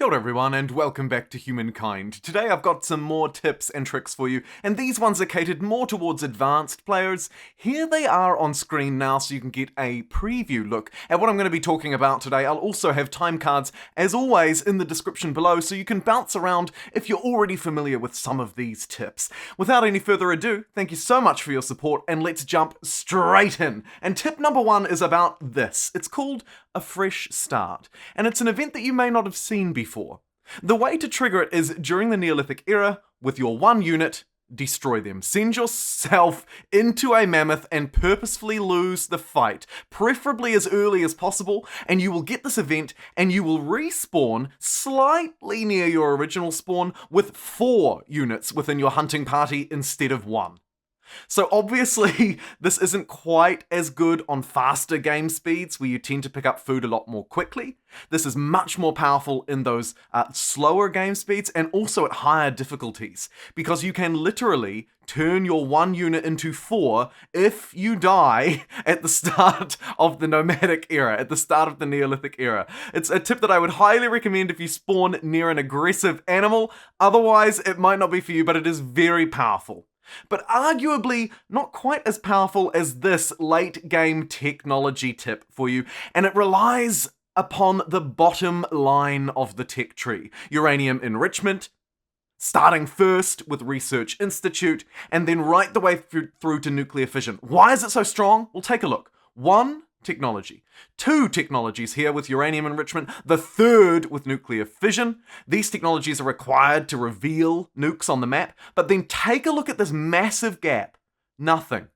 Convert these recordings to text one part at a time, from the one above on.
Kia ora everyone and welcome back to Humankind. Today I've got some more tips and tricks for you, and these ones are catered more towards advanced players. Here they are on screen now so you can get a preview look at what I'm going to be talking about today. I'll also have time cards, as always, in the description below so you can bounce around if you're already familiar with some of these tips. Without any further ado, thank you so much for your support and let's jump straight in. And tip number one is about this. It's called a fresh start, and it's an event that you may not have seen before. The way to trigger it is during the Neolithic era, with your one unit, destroy them. Send yourself into a mammoth and purposefully lose the fight, preferably as early as possible, and you will get this event and you will respawn slightly near your original spawn with 4 units within your hunting party instead of 1. So obviously, this isn't quite as good on faster game speeds where you tend to pick up food a lot more quickly. This is much more powerful in those slower game speeds and also at higher difficulties, because you can literally turn your 1 unit into 4 if you die at the start of the nomadic era, at the start of the Neolithic era. It's a tip that I would highly recommend if you spawn near an aggressive animal. Otherwise, it might not be for you, but it is very powerful. But arguably not quite as powerful as this late game technology tip for you, and it relies upon the bottom line of the tech tree. Uranium enrichment, starting first with Research Institute, and then right the way through to nuclear fission. Why is it so strong? We'll take a look. 1, technology. 2 technologies here with uranium enrichment. The 3rd with nuclear fission. These technologies are required to reveal nukes on the map, but then take a look at this massive gap. Nothing.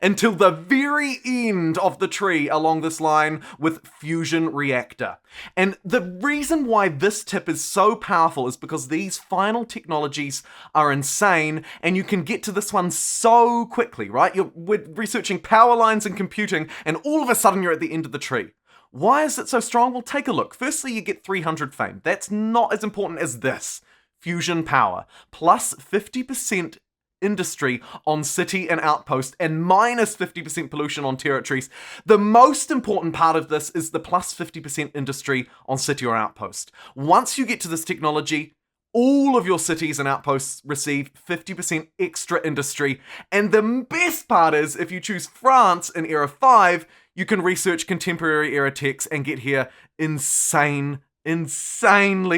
Until the very end of the tree along this line with fusion reactor. And the reason why this tip is so powerful is because these final technologies are insane and you can get to this one so quickly, right? We're researching power lines and computing and all of a sudden you're at the end of the tree. Why is it so strong? Well, take a look. Firstly, you get 300 fame. That's not as important as this. Fusion power, plus 50% industry on city and outpost, and minus 50% pollution on territories. The most important part of this is the plus 50% industry on city or outpost. Once you get to this technology, all of your cities and outposts receive 50% extra industry, and the best part is, if you choose France in Era 5, you can research contemporary era techs and get here insanely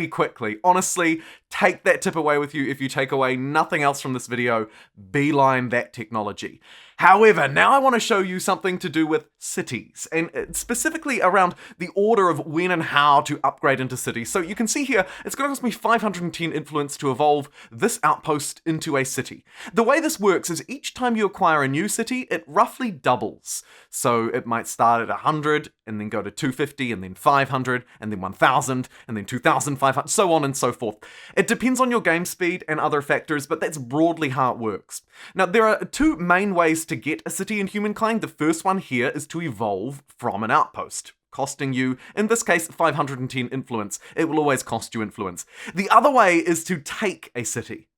quickly. Honestly, take that tip away with you. If you take away nothing else from this video, beeline that technology. However, now I want to show you something to do with cities, and specifically around the order of when and how to upgrade into cities. So you can see here, it's going to cost me 510 influence to evolve this outpost into a city. The way this works is each time you acquire a new city, it roughly doubles. So it might start at 100, and then go to 250, and then 500, and then 1000, and then 2500, so on and so forth. It depends on your game speed and other factors, but that's broadly how it works. Now, there are 2 main ways to get a city in Humankind. The first one here is to evolve from an outpost, costing you, in this case, 510 influence. It will always cost you influence. The other way is to take a city.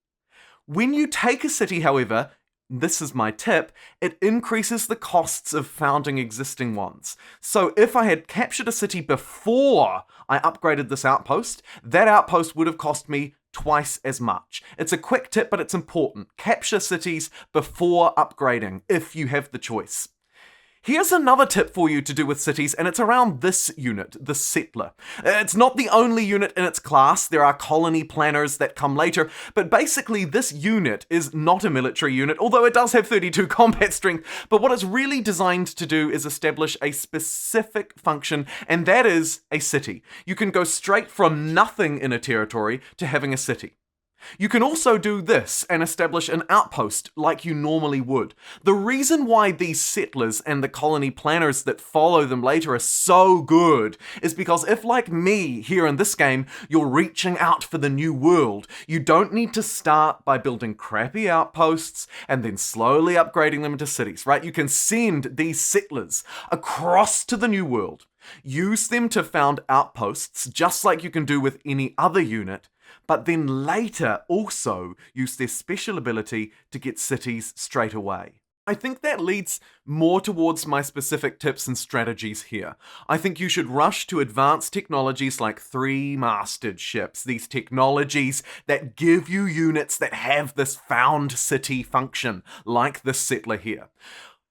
When you take a city, however, this is my tip, it increases the costs of founding existing ones. So if I had captured a city before I upgraded this outpost, that outpost would have cost me twice as much. It's a quick tip, but it's important. Capture cities before upgrading, if you have the choice. Here's another tip for you to do with cities, and it's around this unit, the Settler. It's not the only unit in its class. There are colony planners that come later, but basically this unit is not a military unit, although it does have 32 combat strength, but what it's really designed to do is establish a specific function, and that is a city. You can go straight from nothing in a territory to having a city. You can also do this and establish an outpost like you normally would. The reason why these settlers and the colony planners that follow them later are so good is because if, like me here in this game, you're reaching out for the new world, you don't need to start by building crappy outposts and then slowly upgrading them into cities, right? You can send these settlers across to the new world, use them to found outposts just like you can do with any other unit, but then later also use their special ability to get cities straight away. I think that leads more towards my specific tips and strategies here. I think you should rush to advanced technologies like 3-masted ships, these technologies that give you units that have this found city function, like this settler here.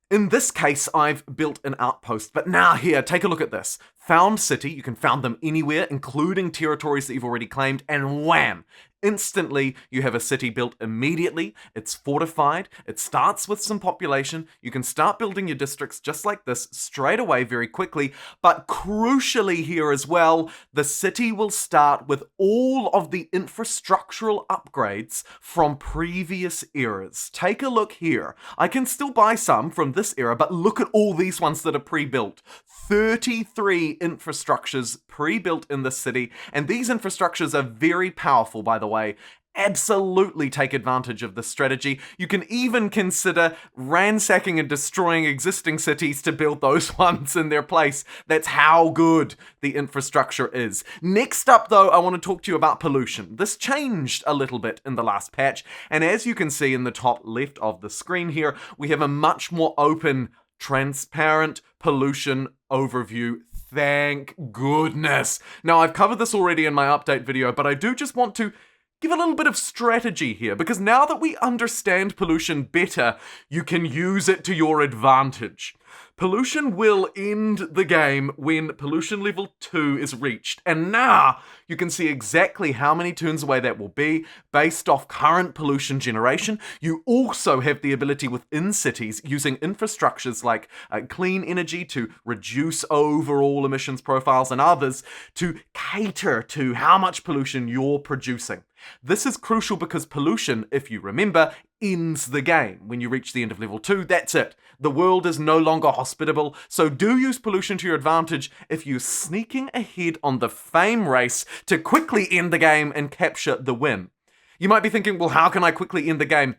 In this case, I've built an outpost, but now here, take a look at this. Found city, you can found them anywhere, including territories that you've already claimed, and wham! Instantly, you have a city built immediately, it's fortified, it starts with some population, you can start building your districts just like this straight away very quickly, but crucially here as well, the city will start with all of the infrastructural upgrades from previous eras. Take a look here. I can still buy some from this era, but look at all these ones that are pre-built. 33 infrastructures pre-built in this city, and these infrastructures are very powerful, by the way. Absolutely take advantage of this strategy. You can even consider ransacking and destroying existing cities to build those ones in their place. That's how good the infrastructure is. Next up though, I want to talk to you about pollution. This changed a little bit in the last patch, and as you can see in the top left of the screen here, we have a much more open, transparent pollution overview. Thank goodness. Now, I've covered this already in my update video, but I do just want to give a little bit of strategy here, because now that we understand pollution better, you can use it to your advantage. Pollution will end the game when pollution level 2 is reached, and now you can see exactly how many turns away that will be based off current pollution generation. You also have the ability within cities using infrastructures like clean energy to reduce overall emissions profiles and others to cater to how much pollution you're producing. This is crucial because pollution, if you remember, ends the game. When you reach the end of level 2, that's it. The world is no longer hospitable, so do use pollution to your advantage if you're sneaking ahead on the fame race to quickly end the game and capture the win. You might be thinking, well, how can I quickly end the game?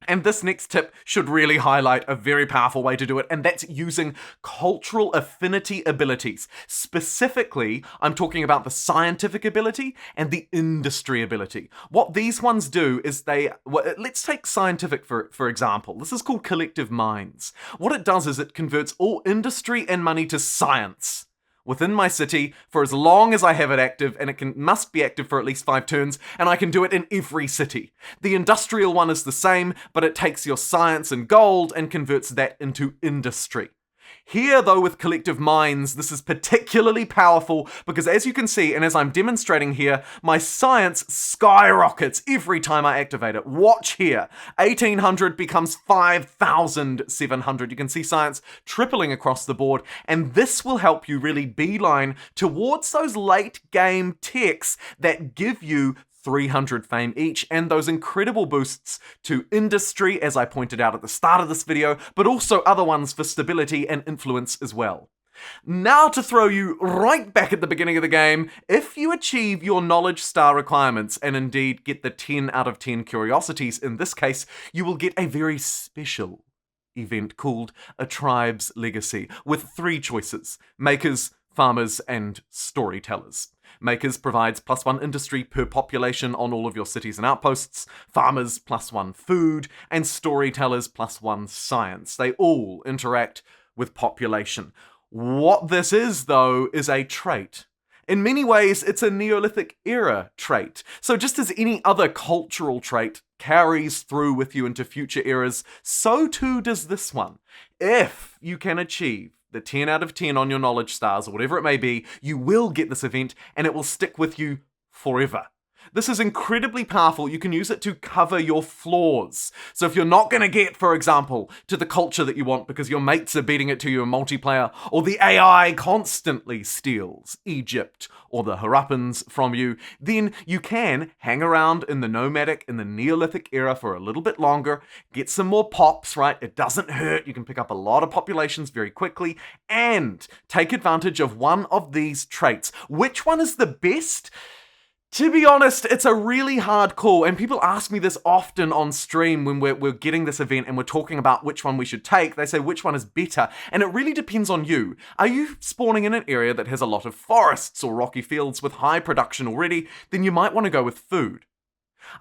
And this next tip should really highlight a very powerful way to do it, and that's using cultural affinity abilities. Specifically, I'm talking about the scientific ability and the industry ability. What these ones do is let's take scientific for example. This is called collective minds. What it does is it converts all industry and money to science within my city for as long as I have it active, and it must be active for at least 5 turns, and I can do it in every city. The industrial one is the same, but it takes your science and gold and converts that into industry. Here, though, with collective minds, this is particularly powerful because, as you can see, and as I'm demonstrating here, my science skyrockets every time I activate it. Watch here. 1800 becomes 5700. You can see science tripling across the board, and this will help you really beeline towards those late game techs that give you 300 fame each, and those incredible boosts to industry, as I pointed out at the start of this video, but also other ones for stability and influence as well. Now to throw you right back at the beginning of the game, if you achieve your knowledge star requirements and indeed get the 10 out of 10 curiosities in this case, you will get a very special event called a Tribe's Legacy with 3 choices: makers, farmers, and storytellers. Makers provides +1 industry per population on all of your cities and outposts, farmers +1 food, and storytellers +1 science. They all interact with population. What this is, though, is a trait. In many ways, it's a Neolithic era trait. So just as any other cultural trait carries through with you into future eras, so too does this one. If you can achieve the 10 out of 10 on your knowledge stars, or whatever it may be, you will get this event, and it will stick with you forever. This is incredibly powerful. You can use it to cover your flaws. So if you're not going to get, for example, to the culture that you want because your mates are beating it to you in multiplayer, or the AI constantly steals Egypt or the Harappans from you, then you can hang around in the nomadic, in the Neolithic era for a little bit longer, get some more pops, right? It doesn't hurt. You can pick up a lot of populations very quickly and take advantage of one of these traits. Which one is the best? To be honest, it's a really hard call, and people ask me this often on stream when we're getting this event and we're talking about which one we should take. They say which one is better, and it really depends on you. Are you spawning in an area that has a lot of forests or rocky fields with high production already? Then you might want to go with food.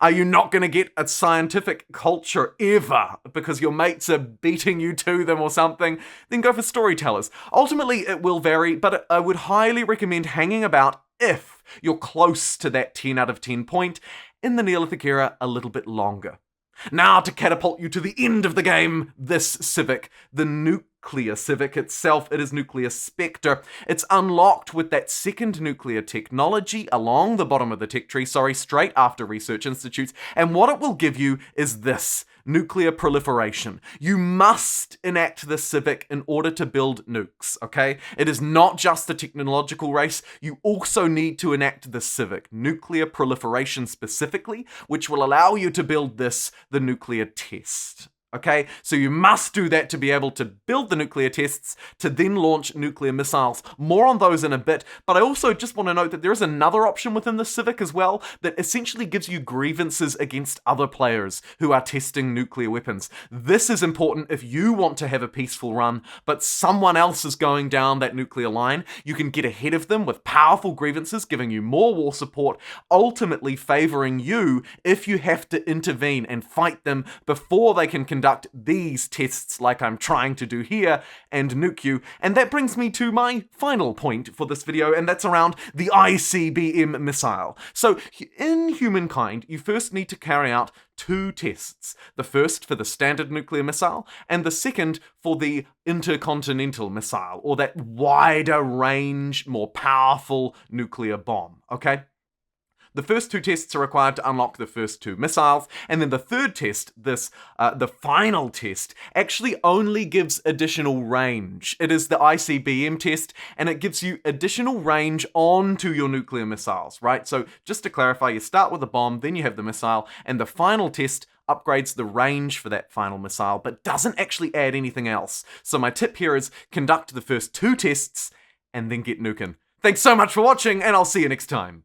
Are you not going to get a scientific culture ever because your mates are beating you to them or something? Then go for storytellers. Ultimately, it will vary, but I would highly recommend hanging about if you're close to that 10 out of 10 point in the Neolithic era a little bit longer. Now, to catapult you to the end of the game, this Civic, the nuclear Civic itself, it is nuclear Specter. It's unlocked with that second nuclear technology along the bottom of the tech tree, straight after research institutes, and what it will give you is this, nuclear proliferation. You must enact the Civic in order to build nukes, okay? It is not just a technological race, you also need to enact the Civic, nuclear proliferation specifically, which will allow you to build this, the nuclear test. Okay, so you must do that to be able to build the nuclear tests to then launch nuclear missiles. More on those in a bit, but I also just want to note that there is another option within the Civic as well that essentially gives you grievances against other players who are testing nuclear weapons. This is important if you want to have a peaceful run, but someone else is going down that nuclear line. You can get ahead of them with powerful grievances, giving you more war support, ultimately favoring you if you have to intervene and fight them before they can conduct these tests like I'm trying to do here and nuke you. And that brings me to my final point for this video, and that's around the ICBM missile. So in Humankind, you first need to carry out two tests. The first for the standard nuclear missile, and the second for the intercontinental missile, or that wider range, more powerful nuclear bomb, okay? The first two tests are required to unlock the first two missiles, and then the third test, the final test, actually only gives additional range. It is the ICBM test, and it gives you additional range onto your nuclear missiles, right? So just to clarify, you start with a bomb, then you have the missile, and the final test upgrades the range for that final missile, but doesn't actually add anything else. So my tip here is conduct the first two tests, and then get nuking. Thanks so much for watching, and I'll see you next time.